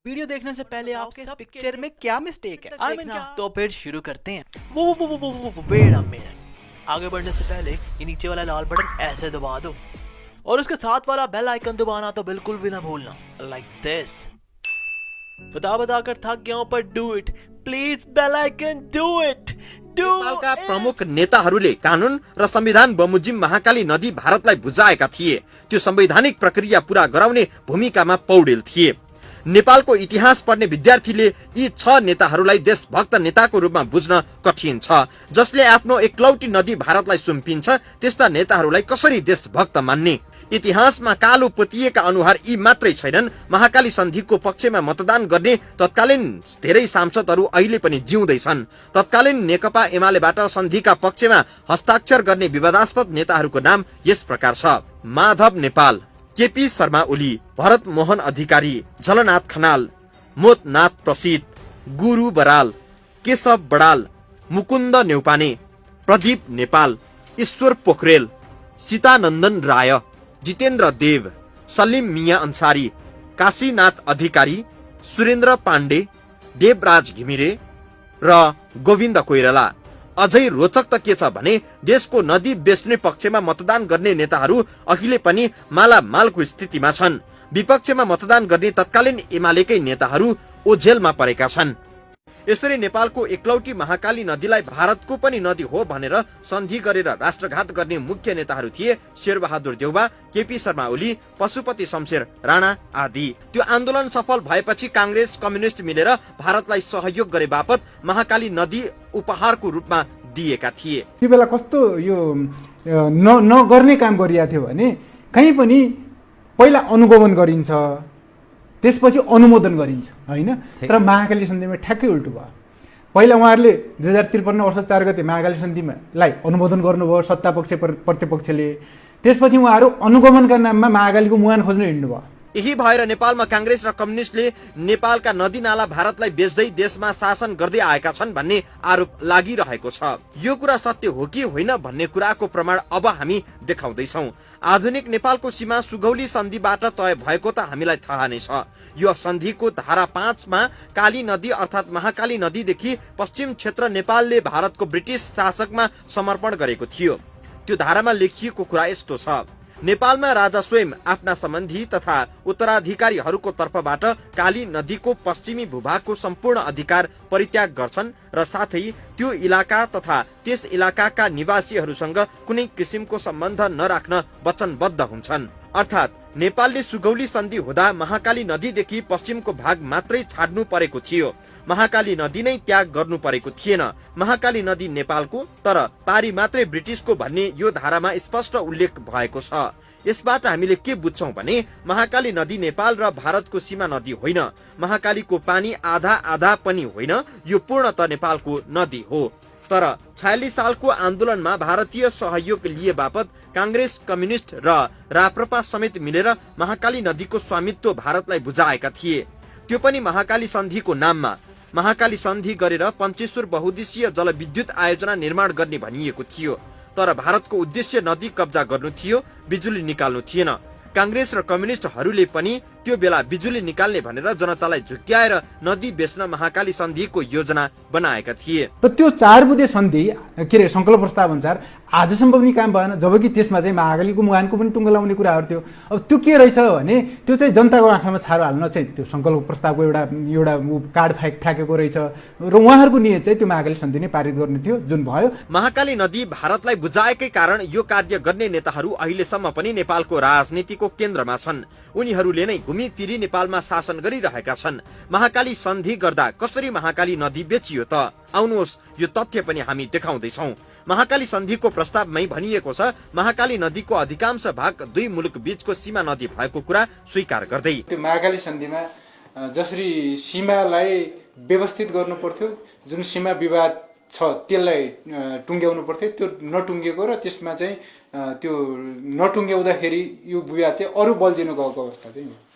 Video देखने से पहले आपके पिक्चर में क्या मिस्टेक है तो फिर शुरू करते हैं। वो वेट अ मिनट। आगे बढ़ने से पहले ये नीचे वाला लाल बटन ऐसे दबा दो और उसके साथ वाला बेल आइकन दबाना तो बिल्कुल भी ना भूलना, लाइक दिस। बता कर थक गया हूं, पर do it please, bell icon do it. नेपालका प्रमुख नेताहरूले कानून र संविधान बमोजिम महाकाली नदी भारतलाई बुझाएका थिए। त्यो संवैधानिक प्रक्रिया पूरा गराउने भूमिकामा पौडेल थिए। नेपालको इतिहास पढ्ने विद्यार्थीले यी 6 नेताहरूलाई देशभक्त नेताको रूपमा बुझ्न कठिन छ। जसले आफ्नो एकलौटी नदी भारतलाई सुम्पिन्छ, त्यस्ता नेताहरूलाई कसरी देशभक्त मान्ने? इतिहासमा कालो पोतिएका अनुहार यी मात्रै छैनन्। महाकाली सन्धिको पक्षमा मतदान गर्ने तत्कालीन धेरै सांसदहरू अहिले पनि जिउँदैछन्। तत्कालीन नेकपा एमालेबाट सन्धिका पक्षमा हस्ताक्षर गर्ने विवादास्पद नेताहरूको नाम यस प्रकार छ: माधव नेपाल, केपी शर्मा ओली, भरत मोहन अधिकारी, झलनाथ खनाल, मोतनाथ प्रसिद्ध, गुरु बराल, केशव बडाल, मुकुन्द नेउपाने, प्रदीप नेपाल, ईश्वर पोखरेल, सीतानन्दन राय, जितेन्द्र देव, सलिम मिया अन्सारी, काशीनाथ अधिकारी, सुरेन्द्र पाण्डे, देवराज घिमिरे र गोविन्द कोइराला। अझै रोचक त के छ भने देशको नदी बेच्ने पक्षमा मतदान गर्ने नेताहरू अहिले पनि मालामालको स्थितिमा छन्। विपक्षमा मतदान गर्ने तत्कालीन एमालेकै नेताहरू ओझेलमा परेका छन्। यसरी नेपालको एकलौटी महाकाली नदीलाई भारतको पनि नदी हो भनेर सन्धि गरेर राष्ट्रघात गर्ने मुख्य नेताहरू थिए शेरबहादुर देउबा, केपी शर्मा ओली, पशुपति शमशेर राणा आदि। त्यो आन्दोलन सफल भएपछि कांग्रेस कम्युनिस्ट मिलेर भारतलाई सहयोग गरे बापत महाकाली नदी उपहारको रूपमा दिएका थिए। त्यो बेला कस्तो यो नगर्ने काम गरिएको थियो भने कहीँ पनि पहिला अनुगमन गरिन्छ, त्यसपछि अनुमोदन गरिन्छ, हैन? तर महाकाली सन्धिमा ठ्याक्कै उल्टो भयो। पहिला उहाँहरूले 2053 वर्ष 4 गते महाकाली सन्धिमा अनुमोदन गर्नुभयो सत्ता पक्ष प्रतिपक्षले। त्यसपछि उहाँहरू अनुगमनका नाममा महाकालीको मुहान खोज्न हिँड्नुभयो। यही भएर नेपालमा कांग्रेस र कम्युनिस्टले नेपालका नदी नाला भारतलाई बेच्दै देशमा शासन गर्दै आएका छन् भन्ने आरोप लागिरहेको छ। यो कुरा सत्य हो कि होइन भन्ने कुराको प्रमाण अब हामी देखाउँदैछौँ। आधुनिक नेपालको सीमा सुगौली सन्धिबाट तय भएको त हामीलाई थाहा नै छ। यो सन्धिको धारा 5 मा काली नदी अर्थात महाकाली नदीदेखि पश्चिम क्षेत्र नेपालले भारतको ब्रिटिस शासकमा समर्पण गरेको थियो। त्यो धारामा लेखिएको कुरा यस्तो छ: नेपालमा राजा स्वयं आफ्ना सम्बन्धी तथा उत्तराधिकारीहरूको तर्फबाट काली नदीको पश्चिमी भूभागको सम्पूर्ण अधिकार परित्याग गर्छन् र साथै त्यो इलाका तथा त्यस इलाकाका निवासीहरूसँग कुनै किसिमको सम्बन्ध नराख्न वचनबद्ध हुन्छन्। अर्थात् नेपालले सुगौली सन्धि हुँदा महाकाली नदीदेखि पश्चिमको भाग मात्रै छाड्नु परेको थियो। महाकाली नदी नै त्याग गर्नु परेको थिएन। महाकाली नदी नेपालको तर पारी मात्रै ब्रिटिसको भन्ने यो धारामा स्पष्ट उल्लेख भएको छ। यसबाट हामीले के बुझ्छौं भने महाकाली नदी नेपाल र भारतको सीमा नदी होइन। महाकालीको पानी आधा आधा पनि होइन, यो पूर्णतः नेपालको नदी हो। तर 46 सालको आन्दोलनमा भारतीय सहयोग लिए बापत कांग्रेस, कम्युनिस्ट र राप्रपा समेत मिलेर महाकाली नदीको स्वामित्व भारतलाई बुझाएका थिए। त्यो पनि महाकाली सन्धिको नाममा। महाकाली सन्धि गरेर पञ्चेश्वर बहुद्देशीय जलविद्युत आयोजना निर्माण गर्ने भनिएको थियो। तर भारतको उद्देश्य नदी कब्जा गर्नु थियो, बिजुली निकाल्नु थिएन। कांग्रेस र कम्युनिस्टहरूले पनि त्यो बेला बिजुली निकाल्ने भनेर जनतालाई झुक्क्याएर नदी बेच्न महाकाली सन्धिको योजना बनाएका थिए। र त्यो 4 बुँदे सन्धि संकल्प प्रस्ताव अनुसार आजसम्म पनि काम भएन। जबकि त्यसमा चाहिँ महाकालीको मुहानको पनि टुङ्गो लाउने कुराहरू थियो। अब त्यो के रहेछ भने त्यो चाहिँ जनताको आँखामा छारो हाल्न चाहिँ त्यो संकल्प प्रस्तावको एउटा कार्ड फ्याँकेको रहेछ र उहाँहरूको नियत चाहिँ त्यो महाकाली सन्धि नै पारित गर्ने थियो, जुन भयो। महाकाली नदी भारतलाई बुझाएकै कारण यो कार्य गर्ने नेताहरू अहिलेसम्म पनि नेपालको राजनीतिको केन्द्रमा छन्। उनीहरूले नै घुमीफिरी नेपालमा शासन गरिरहेका छन्। महाकाली सन्धि गर्दा कसरी महाकाली नदी बेचियो त? आउनुहोस् यो तथ्य पनि हामी देखाउँदैछौँ। महाकाली सन्धिको प्रस्तावमै भनिएको छ महाकाली नदीको अधिकांश भाग दुई मुलुक बीचको सीमा नदी भएको कुरा स्वीकार गर्दै त्यो महाकाली सन्धिमा जसरी सीमालाई व्यवस्थित गर्नु पर्थ्यो, जुन सीमा विवाद छ त्यसलाई टुङ्ग्याउनु पर्थ्यो, त्यो नटुङ्गेको र त्यसमा चाहिँ त्यो नटुङ्ग्याउँदाखेरि यो विवाद चाहिँ अरू बल्झिन गएको अवस्था चाहिँ।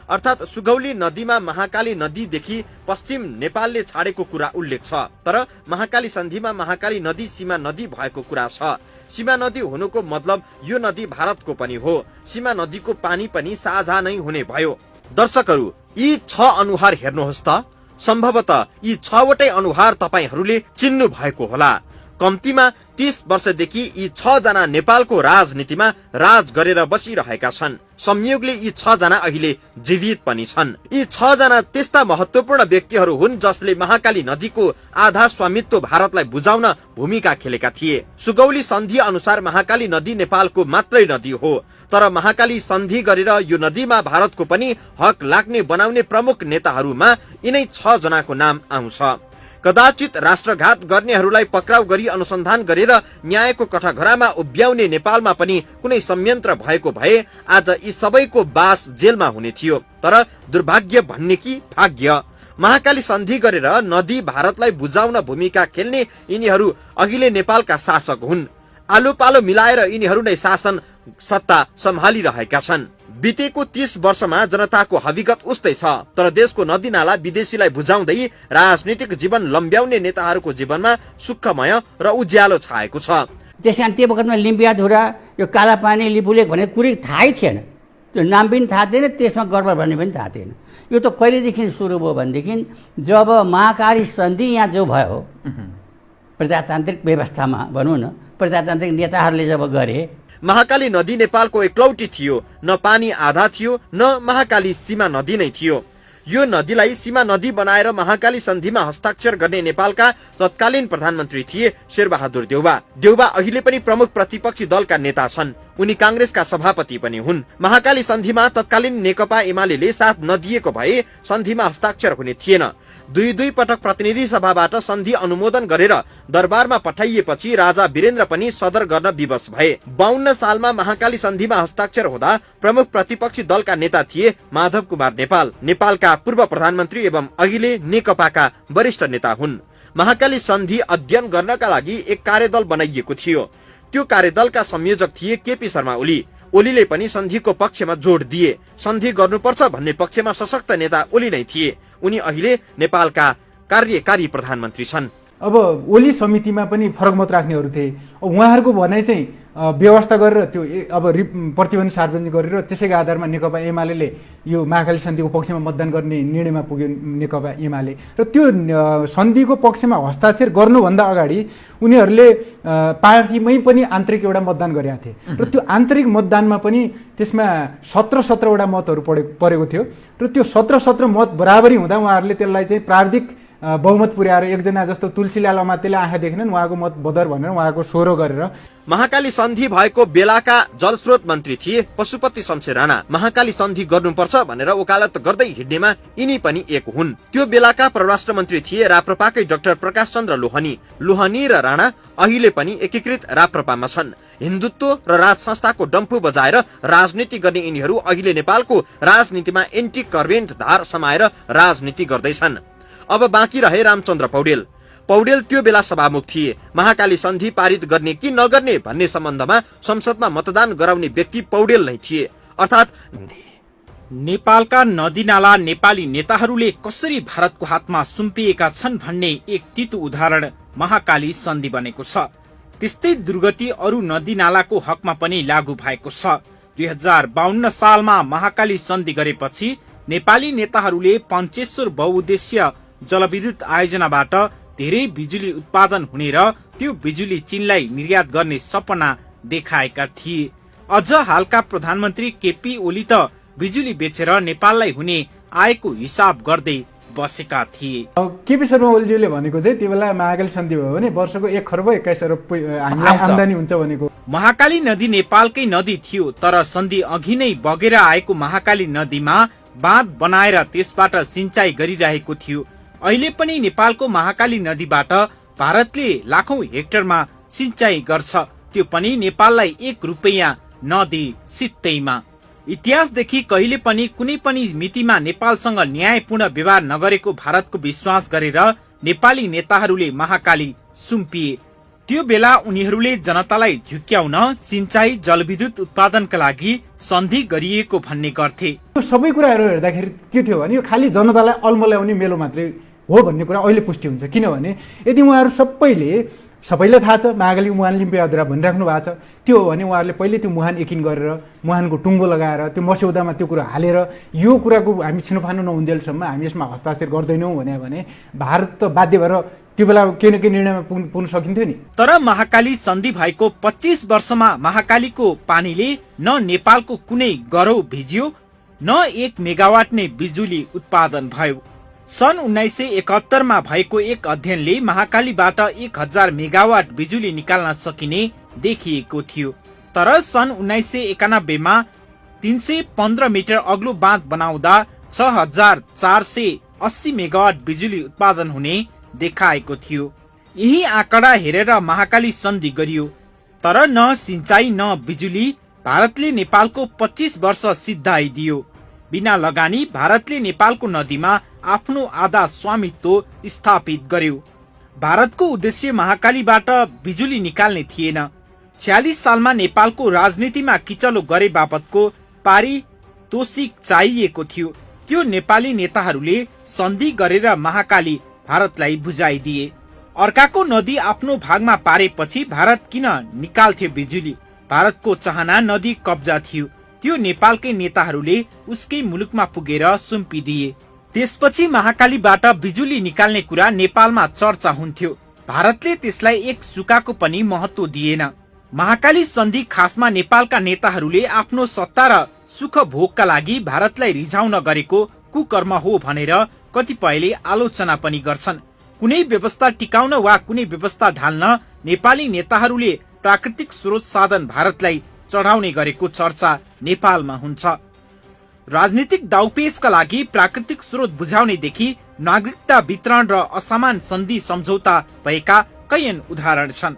अर्थात् सुगौली नदीमा महाकाली नदीदेखि पश्चिम नेपालले छाडेको कुरा उल्लेख छ। तर महाकाली सन्धिमा महाकाली नदी सीमा नदी भएको कुरा छ। सीमा नदी हुनुको मतलब यो नदी भारतको पनि हो। सीमा नदीको पानी पनि साझा नै हुने भयो। दर्शकहरू, यी 6 अनुहार हेर्नुहोस् त। सम्भवतः यी 6 वटै अनुहार तपाईहरूले चिन्नु भएको होला। कम्तीमा 30 वर्षदेखि यी 6 जना नेपालको राजनीतिमा राज गरेर बसिरहेका छन्। संयोगले यी 6 जना अहिले जीवित पनि छन्। यी 6 जना त्यस्ता महत्वपूर्ण व्यक्तिहरू हुन् जसले महाकाली नदीको आधा स्वामित्व भारतलाई बुझाउन भूमिका खेलेका थिए। सुगौली सन्धि अनुसार महाकाली नदी नेपालको मात्रै नदी हो, तर महाकाली सन्धि गरेर यो नदीमा भारतको पनि हक लाग्ने बनाउने प्रमुख नेताहरूमा यिनै 6 जनाको नाम आउँछ। कदाचित राष्ट्रघात गर्नेहरूलाई पक्राउ गरी अनुसन्धान गरेर न्यायको कठघरामा उभ्याउने नेपालमा पनि कुनै संयन्त्र भएको भए आज यी सबैको बास जेलमा हुने थियो। तर दुर्भाग्य भन्ने कि भाग्य, महाकाली सन्धि गरेर नदी भारतलाई बुझाउन भूमिका खेल्ने यिनीहरू अहिले नेपालका शासक हुन्। आलो पालो मिलाएर यिनीहरू नै शासन सत्ता सम्हालिरहेका छन्। बितेको 30 वर्षमा जनताको हविगत उस्तै छ, तर देशको नदी नाला विदेशीलाई बुझाउँदै राजनीतिक जीवन लम्ब्याउने नेताहरूको जीवनमा सुखमय र उज्यालो छाएको छ। त्यसकारण त्यो वखतमा लिम्बियाधुरा, यो कालापानी, लिपुलेक भन्ने कुरै थाहै थिएन। त्यो नाम पनि थाहा थिएन, त्यसमा गडबड भन्ने पनि थाहा थिएन। यो त कहिलेदेखि सुरु भयो भनेदेखि जब महाकाली सन्धि यहाँ जो भयो, प्रजातान्त्रिक व्यवस्थामा भनौँ न, प्रजातान्त्रिक नेताहरूले जब गरे। महाकाली नदी नेपालको एकलौटी थियो, न पानी आधा थियो, न महाकाली सीमा नदी नै थियो। यो नदीलाई सीमा नदी बनाएर महाकाली सन्धिमा हस्ताक्षर गर्ने नेपालका तत्कालीन प्रधानमन्त्री थिए शेरबहादुर देउवा। देउवा अहिले पनि प्रमुख प्रतिपक्षी दलका नेता छन्। उनी कांग्रेसका सभापति पनि हुन्। महाकाली सन्धिमा तत्कालीन नेकपा एमाले साथ नदिएको भए सन्धिमा हस्ताक्षर हुने थिएन। दुई पटक प्रतिनिधि सभाबाट सन्धि अनुमोदन गरेर दरबारमा पठाइएपछि राजा वीरेन्द्र पनि सदर गर्न विवश भए। 52 सालमा महाकाली सन्धिमा हस्ताक्षर हुँदा प्रमुख प्रतिपक्षी दलका नेता थिए माधव कुमार नेपाल। नेपालका पूर्व प्रधानमन्त्री एवं अहिले नेकपाका वरिष्ठ नेता हुन्। महाकाली सन्धि अध्ययन गर्नका लागि एक कार्यदल बनाइएको थियो। त्यो कार्यदलका संयोजक थिए केपी शर्मा ओली। ओलीले पनि सन्धिको पक्षमा जोड दिए। सन्धि गर्नुपर्छ भन्ने पक्षमा सशक्त नेता ओली नै थिए। उनी अहिले नेपालका कार्यकारी प्रधानमन्त्री छन्। अब ओली समितिमा पनि फरक मत राख्नेहरू थिए। उहाँहरूको भनाइ चाहिँ व्यवस्था गरेर त्यो अब प्रतिबन्ध सार्वजनिक गरेर त्यसैको आधारमा नेकपा एमाले यो महाकाली सन्धिको पक्षमा मतदान गर्ने निर्णयमा पुग्यो नेकपा एमाले। र त्यो सन्धिको पक्षमा हस्ताक्षर गर्नुभन्दा अगाडि उनीहरूले पार्टीमै पनि आन्तरिक एउटा मतदान गरेका थिए। र त्यो आन्तरिक मतदानमा पनि त्यसमा 17-17 मतहरू परेको थियो। र त्यो 17-17 मत बराबरी हुँदा उहाँहरूले त्यसलाई चाहिँ प्राविधिक बहुमत पुर्याएर एकजना जस्तो तुलसीलाल अमात्यले आँखा देखेनन्, उहाँको मत बदर भनेर उहाँको स्वर गरेर। महाकाली सन्धि भएको बेलाका जलस्रोत मन्त्री थिए पशुपति शमशेर राणा। महाकाली सन्धि गर्नुपर्छ भनेर वकालत गर्दै हिँड्नेमा यिनी पनि एक हुन्। त्यो बेलाका परराष्ट्र मन्त्री थिए राप्रपाकै डाक्टर प्रकाश चन्द्र लोहनी। लोहनी र राणा अहिले पनि एकीकृत राप्रपामा छन्। हिन्दुत्व र राज संस्थाको डम्फु बजाएर राजनीति गर्ने यिनीहरू अहिले नेपालको राजनीतिमा एन्टी करेन्ट धार समाएर राजनीति गर्दैछन्। अब बाँकी रहे रामचन्द्र पौडेल। पौडेल त्यो बेला सभामुख थिए। महाकाली सन्धि पारित गर्ने कि नगर्ने भन्ने सम्बन्धमा संसदमा मतदान गराउने व्यक्ति पौडेल नै थिए। अर्थात् नेपालका नदीनाला नेपाली नेताहरूले कसरी भारतको हातमा सुम्पिएका छन् भन्ने एक तीतो उदाहरण महाकाली सन्धि बनेको छ। त्यस्तै दुर्गति अरू नदीनालाको हकमा पनि लागू भएको छ। 2052 सालमा महाकाली सन्धि गरेपछि नेपाली नेताहरूले पञ्चेश्वर बहुउद्देश्य जलविद्युत आयोजनाबाट धेरै बिजुली उत्पादन हुने र त्यो बिजुली चीनलाई निर्यात गर्ने सपना देखाएका थिए। अझ हालका प्रधानमन्त्री केपी ओली त बिजुली बेचेर नेपाललाई हुने आयको हिसाब गर्दै बसेका थिए। केपी शर्मा ओलीज्यूले भनेको चाहिँ त्यो बेला महाकाली सन्धि भयो भने वर्षको 1 खर्ब 21 अरब हामीलाई आम्दानी हुन्छ भनेको। महाकाली नदी नेपालकै नदी थियो, तर सन्धि अघि नै बगेर आएको महाकाली नदीमा बाँध बनाएर त्यसबाट सिंचाई गरिरहेको थियो। अहिले पनि नेपालको महाकाली नदीबाट भारतले लाखौं हेक्टरमा सिंचाई गर्छ, त्यो पनि नेपाललाई 1 रुपैयाँ नदी सित्तैमा। इतिहासदेखि कहिले पनि कुनै पनि मितिमा नेपालसँग न्यायपूर्ण व्यवहार नगरेको भारतको विश्वास गरेर नेपाली नेताहरूले महाकाली सुम्पिए। त्यो बेला उनीहरूले जनतालाई झुक्क्याउन सिंचाई जलविद्युत उत्पादनका लागि सन्धि गरिएको भन्ने गर्थे। सबै कुराहरू हेर्दाखेरि के थियो भने यो खाली जनतालाई अल्मल्याउने मेलो मात्रै हो भन्ने कुरा अहिले पुष्टि हुन्छ। किनभने यदि उहाँहरू सबैले सबैलाई थाहा छ महाकाली मुहान लिम्पियाधुरा भनिराख्नु भएको छ। त्यो हो भने उहाँहरूले पहिले त्यो मुहान एकिन गरेर मुहानको टुङ्गो लगाएर त्यो मस्यौदामा त्यो कुरा हालेर यो कुराको हामी छिनोफानो नहुन्जेलसम्म हामी यसमा हस्ताक्षर गर्दैनौँ भने भारत त बाध्य भएर त्यो बेला केही न केही निर्णयमा पुग्न सकिन्थ्यो नि। तर महाकाली सन्धि भएको 25 वर्षमा महाकालीको पानीले न नेपालको कुनै गरौ भिजियो न 1 मेगावाट नै बिजुली उत्पादन भयो। सन् 1971 मा भएको एक अध्ययनले महाकालीबाट 1000 मेगावाट बिजुली निकाल्न सकिने देखिएको थियो। तर सन् 1991 मा 315 मिटर अग्लो बाँध बनाउँदा 6480 मेगावाट बिजुली उत्पादन हुने देखाएको थियो। यही आँकडा हेरेर महाकाली सन्धि गरियो। तर न सिंचाई न बिजुली भारतले नेपालको 25 वर्ष सिद्धाइदियो। बिना लगानी भारतले नेपालको नदीमा आफ्नो आधा स्वामित्व स्थापित गर्यो। भारतको उद्देश्य महाकालीबाट बिजुली निकाल्ने थिएन। 46 सालमा नेपालको राजनीतिमा किचलो गरे बापतको पारितोषिक चाहिएको थियो। त्यो नेपाली नेताहरूले सन्धि गरेर महाकाली भारतलाई बुझाइदिए। अर्काको नदी आफ्नो भागमा पारेपछि भारत किन निकाल्थ्यो बिजुली? भारतको चाहना नदी कब्जा थियो। त्यो नेपालकै नेताहरूले उसकै मुलुकमा पुगेर सुम्पिदिए। त्यसपछि महाकालीबाट बिजुली निकाल्ने कुरा नेपालमा चर्चा हुन्थ्यो। भारतले त्यसलाई एक सुकाको पनि महत्व दिएन। महाकाली सन्धि खासमा नेपालका नेताहरूले आफ्नो सत्ता र सुख भोगका लागि भारतलाई रिझाउन गरेको कुकर्म हो भनेर कतिपयले आलोचना पनि गर्छन्। कुनै व्यवस्था टिकाउन वा कुनै व्यवस्था ढाल्न नेपाली नेताहरूले प्राकृतिक स्रोत साधन भारतलाई चढाउने गरेको चर्चा नेपालमा हुन्छ। राजनीतिक दाउपेचका लागि प्राकृतिक स्रोत बुझाउनेदेखि नागरिकता वितरण र असमान सन्धि सम्झौता भएका कैयन उदाहरण छन्।